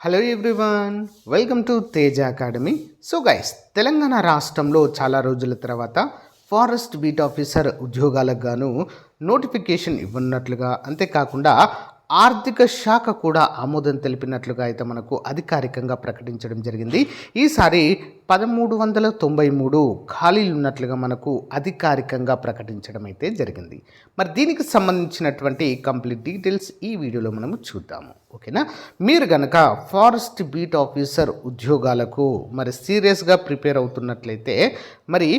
Hello everyone, welcome to Teja academy. So guys, Telangana రాష్ట్రంలో చాలా రోజుల తర్వాత ఫారెస్ట్ బీట్ ఆఫీసర్ ఉద్యోగాలకు గాను నోటిఫికేషన్ ఇవ్వనట్లుగా, అంతేకాకుండా ఆర్థిక శాఖ కూడా ఆమోదం తెలిపినట్లుగా అయితే మనకు అధికారికంగా ప్రకటించడం జరిగింది. ఈసారి 1393 ఖాళీలు ఉన్నట్లుగా మనకు అధికారికంగా ప్రకటించడం అయితే జరిగింది. మరి దీనికి సంబంధించినటువంటి కంప్లీట్ డీటెయిల్స్ ఈ వీడియోలో మనము చూద్దాము. ఓకేనా? మీరు కనుక ఫారెస్ట్ బీట్ ఆఫీసర్ ఉద్యోగాలకు మరి సీరియస్గా ప్రిపేర్ అవుతున్నట్లయితే మరి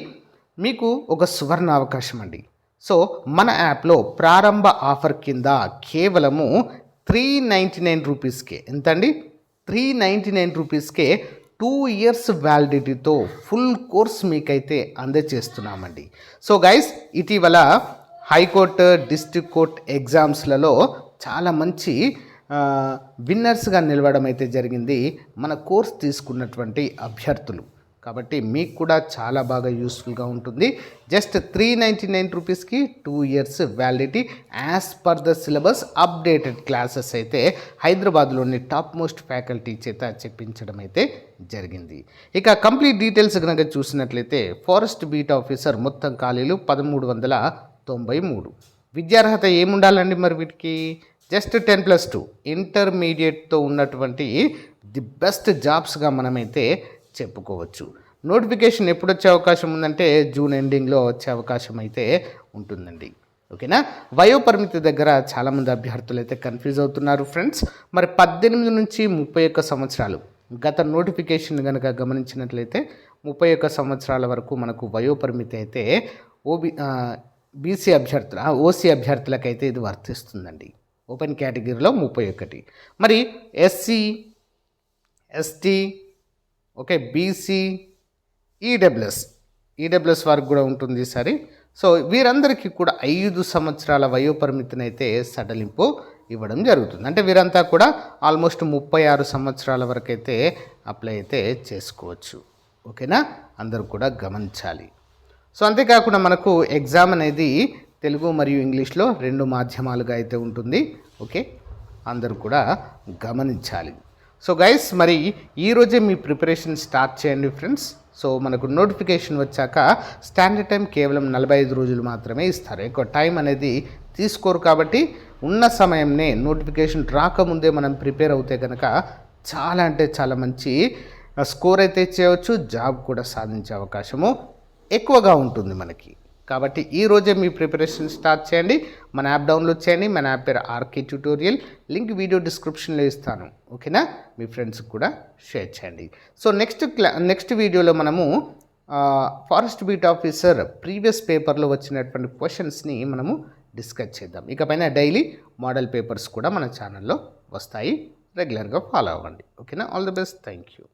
మీకు ఒక సువర్ణ అవకాశం అండి. సో మన యాప్లో ప్రారంభ ఆఫర్ కింద కేవలము 399 రూపీస్కే, ఎంతండి? 399 రూపీస్కే 2 ఇయర్స్ వ్యాలిడిటీతో ఫుల్ కోర్స్ మీకైతే అందజేస్తున్నామండి. సో గైస్, ఇటీవల హైకోర్టు, డిస్ట్రిక్ట్ కోర్ట్ ఎగ్జామ్స్లలో చాలా మంచి విన్నర్స్గా నిలవడం అయితే జరిగింది మన కోర్స్ తీసుకున్నటువంటి అభ్యర్థులు. కాబట్టి మీకు కూడా చాలా బాగా యూస్ఫుల్గా ఉంటుంది. జస్ట్ 399 రూపీస్కి 2 years validity, as per the syllabus, updated classes అయితే హైదరాబాద్లోని టాప్ మోస్ట్ ఫ్యాకల్టీ చేత చెప్పించడం అయితే జరిగింది. ఇక కంప్లీట్ డీటెయిల్స్ కనుక చూసినట్లయితే ఫారెస్ట్ బీట్ ఆఫీసర్ మొత్తం ఖాళీలు 1393. విద్యార్హత ఏముండాలండి మరి వీటికి? జస్ట్ 10+2 ఇంటర్మీడియట్తో ఉన్నటువంటి ది బెస్ట్ జాబ్స్గా మనమైతే చెప్పుకోవచ్చు. నోటిఫికేషన్ ఎప్పుడు వచ్చే అవకాశం ఉందంటే జూన్ ఎండింగ్లో వచ్చే అవకాశం అయితే ఉంటుందండి. ఓకేనా? వయోపరిమితి దగ్గర చాలామంది అభ్యర్థులు అయితే కన్ఫ్యూజ్ అవుతున్నారు ఫ్రెండ్స్. మరి 18 నుంచి 31 సంవత్సరాలు, గత నోటిఫికేషన్ కనుక గమనించినట్లయితే 31 సంవత్సరాల వరకు మనకు వయోపరిమితి అయితే బీసీ అభ్యర్థుల, ఓసీ అభ్యర్థులకైతే ఇది వర్తిస్తుందండి. ఓపెన్ కేటగిరీలో 31. మరి SC, ST, okay, BC, EWS వారికి కూడా ఉంటుంది సరే. సో వీరందరికీ కూడా 5 సంవత్సరాల వయోపరిమితిని అయితే సడలింపు ఇవ్వడం జరుగుతుంది. అంటే వీరంతా కూడా ఆల్మోస్ట్ 36 సంవత్సరాల వరకు అయితే అప్లై అయితే చేసుకోవచ్చు. ఓకేనా? అందరూ కూడా గమనించాలి. సో అంతేకాకుండా మనకు ఎగ్జామ్ అనేది తెలుగు మరియు ఇంగ్లీష్లో 2 మాధ్యమాలుగా అయితే ఉంటుంది. ఓకే, అందరూ కూడా గమనించాలి. సో గైస్, మరి ఈరోజే మీ ప్రిపరేషన్ స్టార్ట్ చేయండి ఫ్రెండ్స్. సో మనకు నోటిఫికేషన్ వచ్చాక స్టాండర్డ్ టైం కేవలం 45 రోజులు మాత్రమే ఇస్తారు. ఎక్కువ టైం అనేది తీసుకోరు. కాబట్టి ఉన్న సమయంనే నోటిఫికేషన్ రాకముందే మనం ప్రిపేర్ అవుతే కనుక చాలా అంటే చాలా మంచి స్కోర్ అయితే చేయవచ్చు, జాబ్ కూడా సాధించే అవకాశము ఎక్కువగా ఉంటుంది మనకి. కాబట్టి ఈరోజే మీ ప్రిపరేషన్ స్టార్ట్ చేయండి. మన యాప్ డౌన్లోడ్ చేయండి. మన యాప్ పేరు ఆర్కే ట్యూటోరియల్, లింక్ వీడియో డిస్క్రిప్షన్లో ఇస్తాను. ఓకేనా? మీ ఫ్రెండ్స్కి కూడా షేర్ చేయండి. సో నెక్స్ట్ వీడియోలో మనము ఫారెస్ట్ బీట్ ఆఫీసర్ ప్రీవియస్ పేపర్లో వచ్చినటువంటి క్వశ్చన్స్ని మనము డిస్కస్ చేద్దాం. ఇకపైన డైలీ మోడల్ పేపర్స్ కూడా మన ఛానల్లో వస్తాయి. రెగ్యులర్గా ఫాలో అవ్వండి. ఓకేనా? All the best. Thank you.